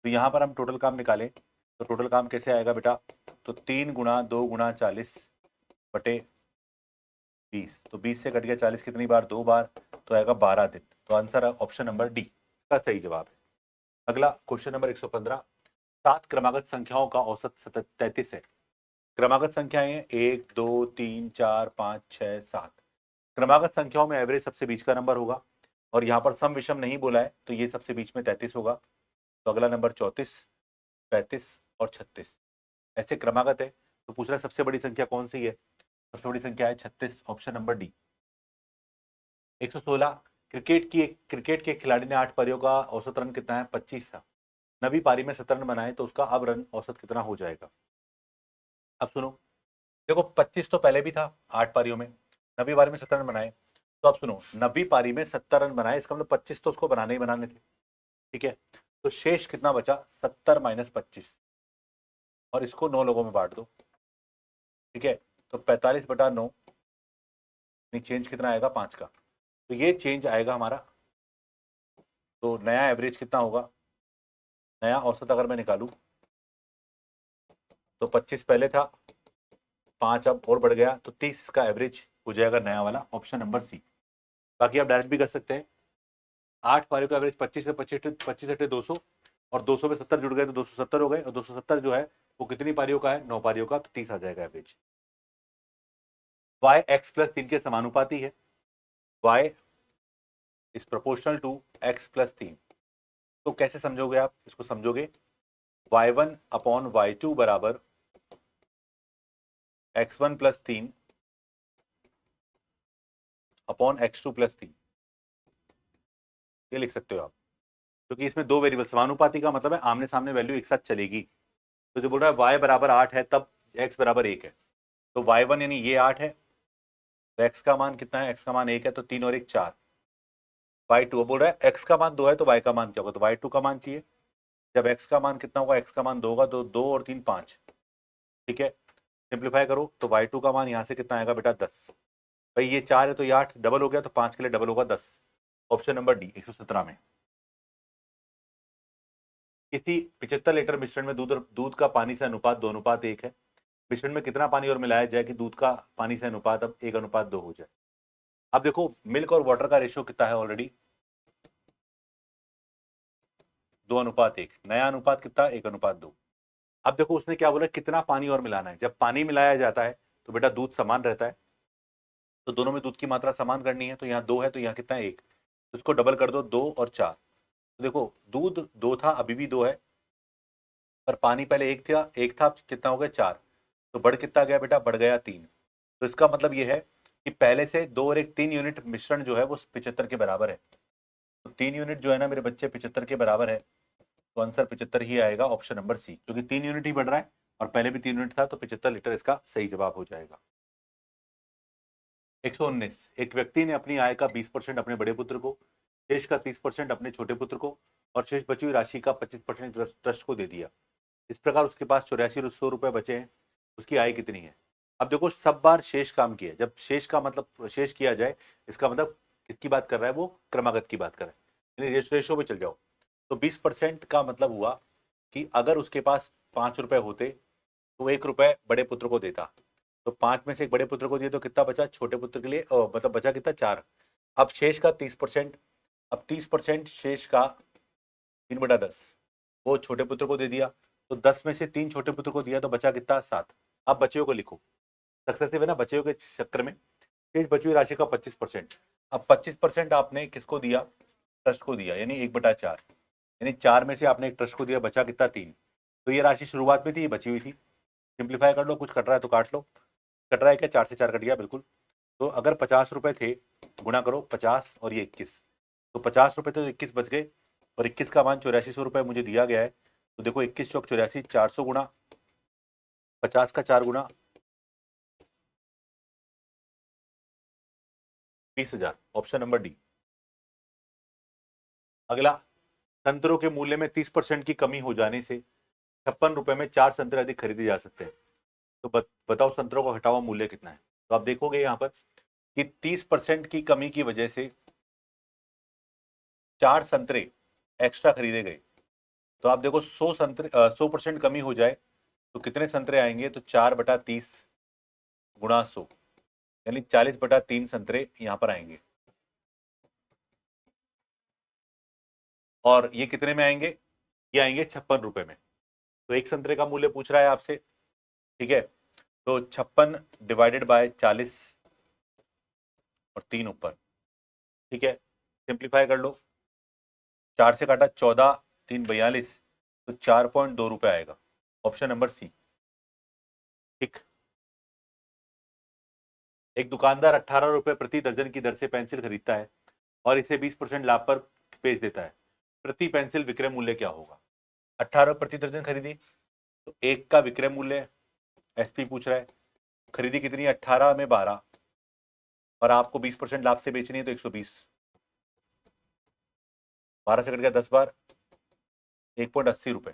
तो यहाँ पर हम टोटल काम निकालें तो टोटल काम कैसे आएगा बेटा, तो 3 गुणा 2 गुणा 40 बटे 20, तो 20 से कट गया 40 कितनी बार, 2 बार, तो आएगा 12 दिन। तो आंसर है ऑप्शन नंबर डी, इसका सही जवाब है। अगला क्वेश्चन नंबर 115, 7 क्रमागत संख्याओं का औसत 33 है। क्रमागत संख्याएं हैं 1 2 3 4 5 6 7। क्रमागत संख्याओं में एवरेज सबसे बीच का नंबर होगा, और यहाँ पर सम विषम नहीं बोला है तो ये सबसे बीच में 33 होगा। तो अगला नंबर 34, 35 और 36 ऐसे क्रमागत है। तो पूछ रहा है सबसे बड़ी संख्या कौन सी है, सबसे बड़ी संख्या है 36, ऑप्शन नंबर डी। 116, क्रिकेट के खिलाड़ी ने 8 पारियों का औसत रन कितना है, 25 था। 9वीं पारी में 7 रन बनाए तो उसका अब रन औसत कितना हो जाएगा। अब सुनो, देखो 25 तो पहले भी था 8 पारियों में, 9वीं पारी में 7 रन बनाए। तो अब सुनो, 9वीं पारी में 70 रन बनाए, इसका मतलब 25 तो उसको बनाने ही बनाने थे, ठीक है। तो शेष कितना बचा, 70 माइनस 25, और इसको 9 लोगों में बांट दो, ठीक है। तो 45/9, चेंज कितना आएगा, 5 का। तो ये चेंज आएगा हमारा। तो नया एवरेज कितना होगा, नया औसत अगर मैं निकालूं तो 25 पहले था, 5 अब और बढ़ गया, तो 30 इसका एवरेज हो जाएगा नया वाला, ऑप्शन नंबर सी। बाकी आप डायरेक्ट भी कर सकते हैं। 8 पारियों का एवरेज 25 से 25 अट्ठे 200, और 200 में 70 जुड़ गए तो 270 हो गए, और 270 जो है वो कितनी पारियों का है, 9 पारियों का, तो 30 आ जाएगा एवरेज। y x प्लस 3 के समानुपाती है, y is proportional to x plus 3। तो कैसे समझोगे आप इसको, समझोगे y1 अपॉन y2 बराबर x1 plus 3 upon x2 plus 3, ये लिख सकते हो आप, क्योंकि इसमें दो वेरिएबल, समानुपाती का मतलब है आमने सामने वैल्यू एक साथ चलेगी। तो जो बोल रहा है y बराबर 8 है तब x बराबर 1 है, तो y1 यानी ये 8 है, तो x का मान कितना है, x का मान 1 है, तो 3 और 1 4। y2 बोल रहा है x का मान 2 है तो y का मान क्या होगा, तो y2 का मान चाहिए। जब x का मान कितना होगा, x का मान 2 होगा, तो 2 और 3 5, ठीक है। सिंप्लीफाई करो तो y2 का मान यहाँ से कितना आएगा बेटा, 10। भाई ये 4 है तो ये 8 डबल हो गया, तो 5 के लिए डबल होगा 10, ऑप्शन नंबर डी 117 में। किसी 75 लीटर मिश्रण में दूध का पानी से अनुपात 2:1 है। मिश्रण में कितना पानी और मिलाया जाए कि दूध का पानी से अनुपात अब 1:2 हो जाए। अब देखो मिल्क और वाटर का रेशियो कितना है, ऑलरेडी 2:1, नया अनुपात कितना, 1:2। अब देखो उसने क्या बोला, कितना पानी और मिलाना है। जब पानी मिलाया जाता है तो बेटा दूध समान रहता है, तो दोनों में दूध की मात्रा समान करनी है। तो यहाँ 2 है तो यहाँ कितना है, 1, तो इसको डबल कर दो, 2 और 4। तो देखो दूध 2 था, अभी भी 2 है, पर पानी पहले 1 था, कितना हो गया 4, तो बढ़ कितना गया बेटा, बढ़ गया 3। तो इसका मतलब ये है कि पहले से 2 और 1 3 यूनिट मिश्रण जो है वो 75 के बराबर है। तो 3 यूनिट जो है ना मेरे बच्चे 75 के बराबर है, तो आंसर 75 ही आएगा, ऑप्शन नंबर सी, क्योंकि 3 यूनिट ही बढ़ रहा है और पहले भी 3 यूनिट था, तो 75 लीटर इसका सही जवाब हो जाएगा। 119, एक व्यक्ति ने अपनी आय का 20% अपने बड़े पुत्र को, शेष का 30% अपने छोटे पुत्र को, और शेष बची हुई राशि का 25% ट्रस्ट को दे दिया। इस प्रकार उसके पास 8400 रुपए बचे हैं। उसकी आय कितनी है। अब देखो सब बार शेष काम किया, जब शेष का मतलब शेष किया जाए, इसका मतलब किसकी बात कर रहा है, वो क्रमागत की बात कर रहा है, यानी रेशो पे चल जाओ। तो 20% का मतलब हुआ कि अगर उसके पास 5 रुपए होते तो 1 रुपए बड़े पुत्र को देता, तो 5 में से एक बड़े पुत्र को दिए तो कितना बचा, छोटे पुत्र के लिए मतलब बचा कितना, 4। अब शेष का 30%, अब 30% शेष का 3/10 वो छोटे पुत्र को दे दिया, तो 10 में से 3 छोटे पुत्र को दिया, तो बचा कितना, 7। अब बच्चियों को लिखो, सक्सेसिव है ना, बच्चियों के चक्कर में। शेष बची हुई राशि का 25%, अब 25% आपने किसको दिया, ट्रस्ट को दिया, यानी 1/4, यानी 4 में से आपने एक ट्रस्ट को दिया, बचा कितना, 3। तो ये राशि शुरुआत में थी, ये बची हुई थी। सिंप्लीफाई कर लो, कुछ कट रहा है तो काट लो, कट रहा है क्या, 4 से 4 कट गया, बिल्कुल। तो अगर 50 रुपए थे, गुणा करो 50 और ये 21, तो 50 रुपए तो 21 बच गए, और 21 का मान 8400 रुपए मुझे दिया गया है। तो देखो 21 चौक 84, 400 गुणा 50 का 4 गुणा 20,000, ऑप्शन नंबर डी। अगला, संतरों के मूल्य में 30% की कमी हो जाने से 56 रुपए में 4 संतरे अधिक खरीदे जा सकते हैं। तो बताओ संतरों का घटा हुआ मूल्य कितना है। तो आप देखोगे यहाँ पर कि 30% की कमी की वजह से 4 संतरे एक्स्ट्रा खरीदे गए। तो आप देखो 100% कमी हो जाए तो कितने संतरे आएंगे, तो 4/30 गुणा 100 यानी 40/3 संतरे यहां पर आएंगे। और ये कितने में आएंगे, ये आएंगे 56 रुपए में। तो एक संतरे का मूल्य पूछ रहा है आपसे, ठीक है। तो 56 डिवाइडेड बाय 40 और 3 ऊपर, ठीक है। सिंप्लीफाई कर लो, 4 से काटा 14, 3 42, तो 4.2 रुपए आएगा। ऑप्शन नंबर सी, ठीक। एक दुकानदार 18 रुपए प्रति दर्जन की दर से पेंसिल खरीदता है और इसे 20% लाभ पर बेच देता है। प्रति पेंसिल विक्रय मूल्य क्या होगा। 18 प्रति दर्जन खरीदी, तो एक का विक्रय मूल्य एसपी पूछ रहा है। खरीदी कितनी, 18 में 12, और आपको 20% लाभ से बेचनी है तो 120। 12 से कट गया 10 बार, 1.80 रुपए।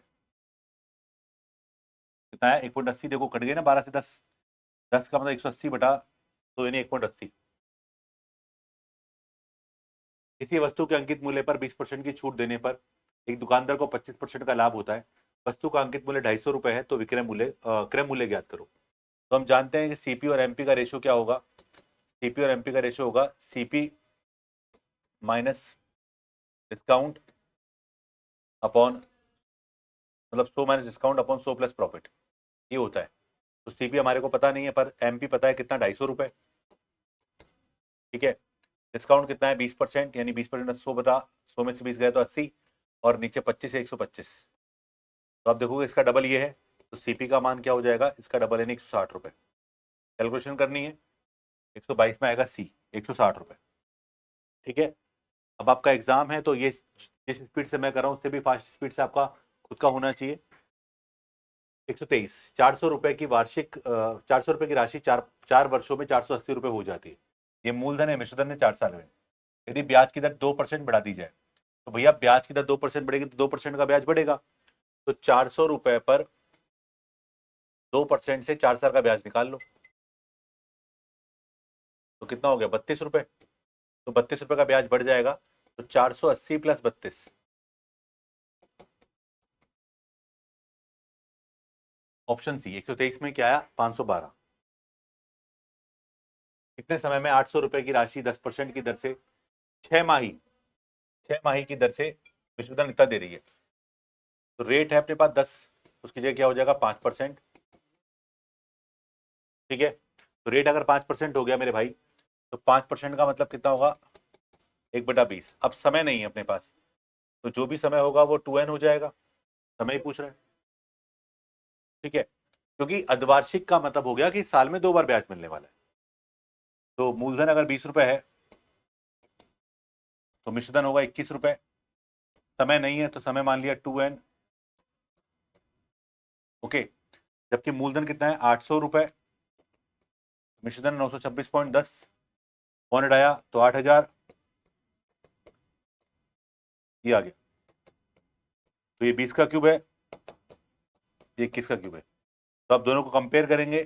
कितना है, 1.80। देखो कट गए ना 12 से 10, 10 का मतलब 180 बटा, तो यानी 1.80। किसी वस्तु के अंकित मूल्य पर 20% की छूट देने पर एक दुकानदार को 25% का लाभ होता है। वस्तु का अंकित मूल्य 250 रुपए है, तो विक्रय मूल्य क्रय मूल्य ज्ञात करो। तो हम जानते हैं कि सीपी और एमपी का रेशियो क्या होगा। सीपी और एमपी का रेशियो होगा सीपी माइनस डिस्काउंट अपॉन, मतलब 100 minus discount upon 100 plus profit, ये होता है। तो सीपी हमारे को पता नहीं है, पर एमपी पता है कितना, 250 रुपए, ठीक है। डिस्काउंट कितना है, 20%, यानी 20% 100 बता 100 में से 20 गए तो 80, और नीचे 25 है 125। तो आप देखोगे इसका डबल ये है, तो सीपी का मान क्या हो जाएगा, इसका डबल यानी 160 रुपए। कैलकुलेशन करनी है, 122 में आएगा सी, 160 रुपए, ठीक है। अब आपका एग्जाम है, तो ये जिस स्पीड से मैं कर रहा हूँ उससे भी फास्ट स्पीड से आपका खुद का होना चाहिए। 123, 400 रुपए की वार्षिक 400 रुपए की राशि 4 वर्षों में 480 रुपए हो जाती है। ये मूलधन है, मिश्रधन है 4 साल में। यदि ब्याज की दर 2% बढ़ा दी जाए, तो भैया ब्याज की दर 2% बढ़ेगी तो 2% का ब्याज बढ़ेगा। तो 400 रुपए पर 2% से 4 साल का ब्याज निकाल लो, तो कितना हो गया, 32 रुपए। तो 32 रुपए का ब्याज बढ़ जाएगा, तो 480 प्लस 32, ऑप्शन सी। 123 में क्या आया, 512। कितने समय में 800 रुपए की राशि 10% की दर से 6 माही की दर से विश्वधन इतना दे रही है। तो रेट है अपने पास 10, उसकी जगह क्या हो जाएगा 5%, ठीक है। तो रेट अगर 5% हो गया मेरे भाई, तो 5% का मतलब कितना होगा, 1/20। अब समय नहीं है अपने पास, तो जो भी समय होगा वो 2n हो जाएगा, समय ही पूछ रहा है, ठीक है। क्योंकि अर्धवार्षिक का मतलब हो गया कि साल में 2 बार ब्याज मिलने वाला है। तो मूलधन अगर 20 रुपए है, तो मिश्रधन होगा 21 रुपए। समय नहीं है तो समय मान लिया 2n, ओके। जबकि मूलधन कितना है, 800 रुपए, मिश्रधन 926.10, कौन हटाया तो 8000, ये आ गया। तो ये 20 का क्यूब है, ये 21 का क्यूब है। तो आप दोनों को कंपेयर करेंगे,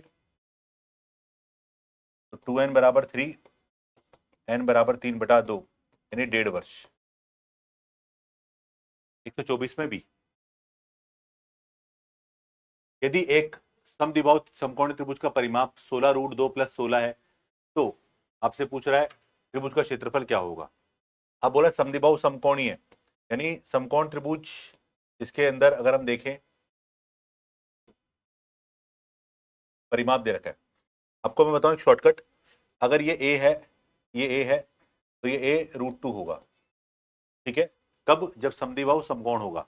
तो 2n बराबर 3, n बराबर 3/2, यानी 1.5 वर्ष। 124 में भी यदि एक समद्विबाहु समकोणीय त्रिभुज का परिमाप 16√2 + 16 है, तो आपसे पूछ रहा है त्रिभुज का क्षेत्रफल क्या होगा। अब बोला समद्विबाहु समकोणीय, यानी समकोण त्रिभुज, इसके अंदर अगर हम देखें परिमाप दे रखा है। आपको मैं बताऊं एक शॉर्टकट, अगर ये a है, ये a है, तो ये a√2 होगा, ठीक है। कब, जब समद्विबाहु समकोण होगा,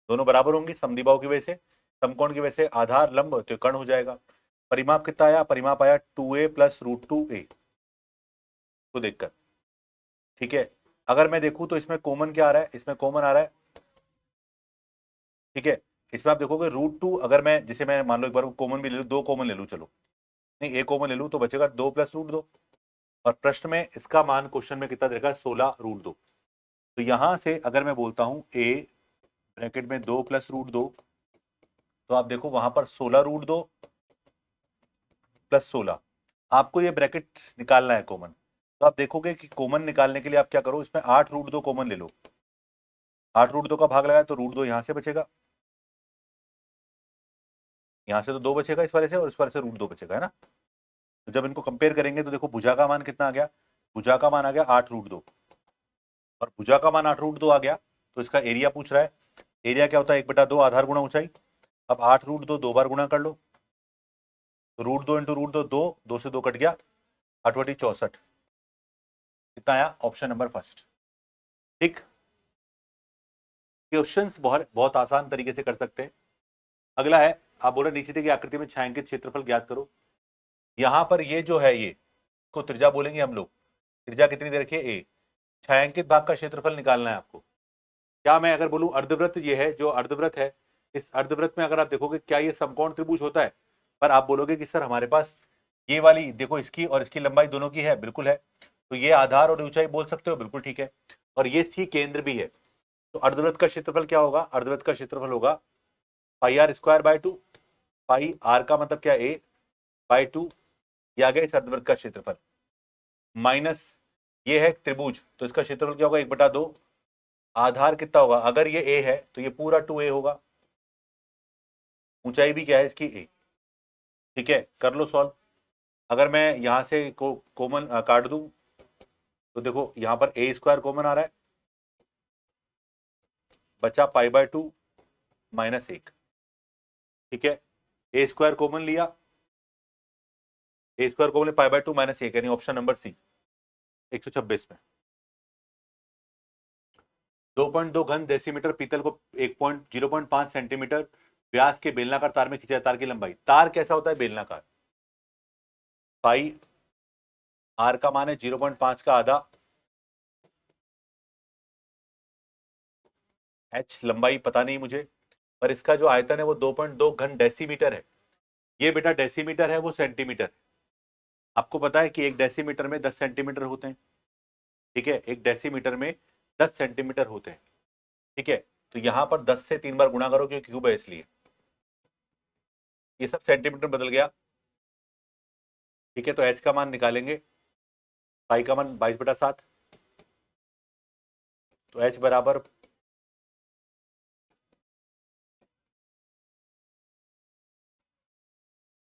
दोनों बराबर होंगी, समद्विबाहु की वजह से, समकोण की वजह से आधार लंब तो कर्ण हो जाएगा। परिमाप कितना आया, परिमाप आया 2a + √2a को देखकर, ठीक है। अगर मैं देखूं तो इसमें कॉमन क्या आ रहा है, इसमें कॉमन आ रहा है, ठीक है। इसमें आप देखोगे √2, अगर मैं जैसे मैं मान लो एक बार कॉमन भी ले लूं, 2 कॉमन ले लूं, चलो नहीं a कॉमन ले लूं, तो बचेगा 2 + √2, और प्रश्न में इसका मान क्वेश्चन में कितना देगा, 16√2। तो यहां से अगर मैं बोलता हूं a ब्रैकेट में 2 + √2, तो आप देखो वहां पर 16√2 + 16, आपको ये ब्रैकेट निकालना है कॉमन। तो आप देखोगे कि कॉमन निकालने के लिए आप क्या करो, इसमें 8√2 कॉमन ले लो, 8√2 का भाग लगाया तो √2 यहां से बचेगा, यहाँ से तो 2 बचेगा इस वाले से, और इस वाले से √2 बचेगा, है ना। तो जब इनको कंपेयर करेंगे तो देखो भुजा का मान कितना आ गया, भुजा का मान आ गया 8√2, और भुजा का मान 8√2 आ गया, तो इसका एरिया पूछ रहा है। एरिया क्या होता है, 1/2 आधार गुणा ऊंचाई। अब 8√2 दो बार गुणा कर लो, तो √2 इंटू √2 2 से 2 कट गया, 8 64, कितना आया, ऑप्शन नंबर फर्स्ट। ठीक, क्वेश्चंस बहुत आसान तरीके से कर सकते हैं। अगला है, आप बोल रहे नीचे दी गई आकृति में छायांकित क्षेत्रफल ज्ञात करो। यहां पर ये जो है, ये को त्रिज्या बोलेंगे हम लोग, त्रिज्या कितनी दे रखी है, ए। छायांकित भाग का क्षेत्रफल निकालना है आपको। क्या मैं अगर बोलूं अर्धवृत्त ये है, जो अर्धवृत्त है, इस अर्धवृत्त में अगर आप देखोगे क्या ये समकोण त्रिभुज होता है, पर आप बोलोगे कि सर हमारे पास ये वाली देखो, इसकी और इसकी लंबाई दोनों की है, बिल्कुल है। तो ये आधार और ऊंचाई बोल सकते हो, बिल्कुल ठीक है। और ये सी केंद्र भी है, तो अर्धवृत्त का क्षेत्रफल क्या होगा, अर्धवृत्त का क्षेत्रफल होगा πr²/2, पाई आर का मतलब क्या, a बाय 2, ये आ गया इस अर्धवृत्त का क्षेत्रफल, माइनस ये है त्रिभुज, तो इसका क्षेत्रफल क्या होगा, 1/2। आधार कितना होगा, अगर ये a है तो ये पूरा 2a होगा, ऊंचाई भी क्या है इसकी a। ठीक है, कर लो सॉल्व। अगर मैं यहां से कॉमन काट दूं तो देखो यहां पर a² कॉमन आ रहा है, बचा π/2 माइनस 1। ठीक है, a² कॉमन लिया, a² कॉमन π/2 माइनस 1, यानी ऑप्शन नंबर सी 126 में। 2.2 घन डेसीमीटर पीतल को 0.5 सेंटीमीटर व्यास के बेलनाकार तार में खींचा, तार की लंबाई, तार कैसा होता है, बेलनाकार। पाई आर का मान है 0.5 का आधा, एच लंबाई पता नहीं मुझे, पर इसका जो आयतन है वो 2.2 घन डेसीमीटर है। ये बेटा डेसीमीटर है, वो सेंटीमीटर है। आपको पता है कि एक डेसीमीटर में 10 सेंटीमीटर होते हैं। ठीक है, एक डेसीमीटर में 10 सेंटीमीटर होते हैं। ठीक है, तो यहां पर 10 से 3 बार गुणा करो क्योंकि क्यूब है इसलिए, ये सब सेंटीमीटर बदल गया। ठीक है, तो एच का मान निकालेंगे, पाई का मान 22/7, तो एच बराबर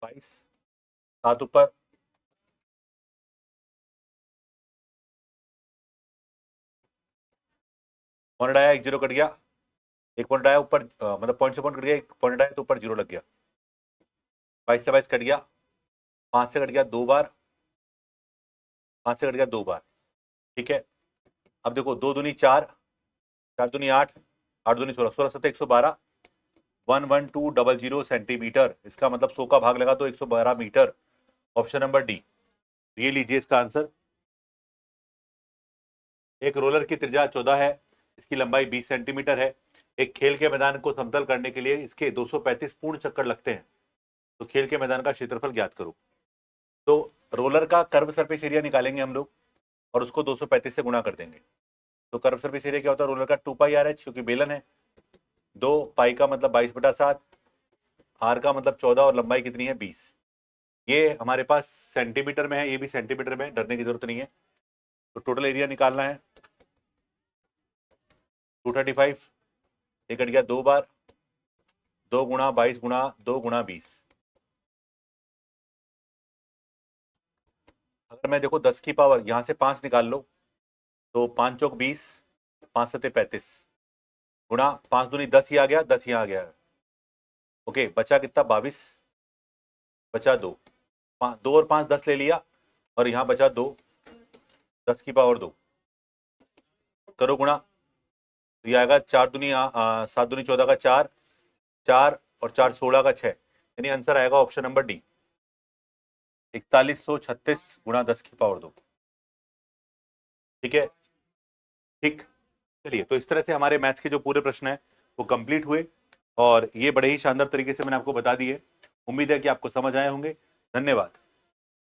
22, 7 ऊपर, पॉइंट आया, 1 0 कट गया, एक पॉइंट आया ऊपर, मतलब पॉइंट से पॉइंट कट गया, एक पॉइंट आया तो ऊपर 0 लग गया, 22 से 22 कट गया, 5 से कट गया 2 बार, 5 से कट गया 2 बार। ठीक है, अब देखो 2 दूनी 4, 4 दूनी 8, 8 दूनी 16, 16 7 112, 11200 सेंटीमीटर, इसका मतलब 100 का भाग लगा तो 112 मीटर, ऑप्शन नंबर डी। ये लीजिए इसका आंसर। एक रोलर की त्रिज्या 14 है, इसकी लंबाई 20 सेंटीमीटर है। एक खेल के मैदान को समतल करने के लिए इसके 235 पूर्ण चक्कर लगते हैं, तो खेल के मैदान का क्षेत्रफल ज्ञात करो। तो रोलर का कर्व सरफेस एरिया निकालेंगे हम लोग और उसको 235 से गुणा कर देंगे। तो कर्व सरफेस एरिया क्या होता है, रोलर का 2πr/h, क्योंकि बेलन है। 2 पाई का मतलब 22/7, आर का मतलब 14, और लंबाई कितनी है 20। ये हमारे पास सेंटीमीटर में है, ये भी सेंटीमीटर में है, डरने की जरूरत नहीं है। तो टोटल एरिया निकालना है 235, ये कट गया 2 बार, 2 गुणा 22 गुणा 2 गुणा 20। अगर मैं देखो 10 की पावर यहां से 5 निकाल लो, तो 5 चौक 20, 5 सत्ते 35, गुणा 5 दूनी 10 ही आ गया, 10 यहाँ आ गया। ओके, बचा कितना 22, बचा 2, 2 और 5 10 ले लिया, और यहाँ बचा 2, 10 की पावर 2, करो गुणा, तो ये आएगा 4 दूनी 7 दूनी 14 का 4, 4 और 4 16 का 6, यानी आंसर आएगा ऑप्शन नंबर डी 4136 गुणा 10 की पावर 2। ठीक है, ठीक, चलिए, तो इस तरह से हमारे मैथ्स के जो पूरे प्रश्न है वो कंप्लीट हुए, और ये बड़े ही शानदार तरीके से मैंने आपको बता दिए। उम्मीद है कि आपको समझ आए होंगे। धन्यवाद।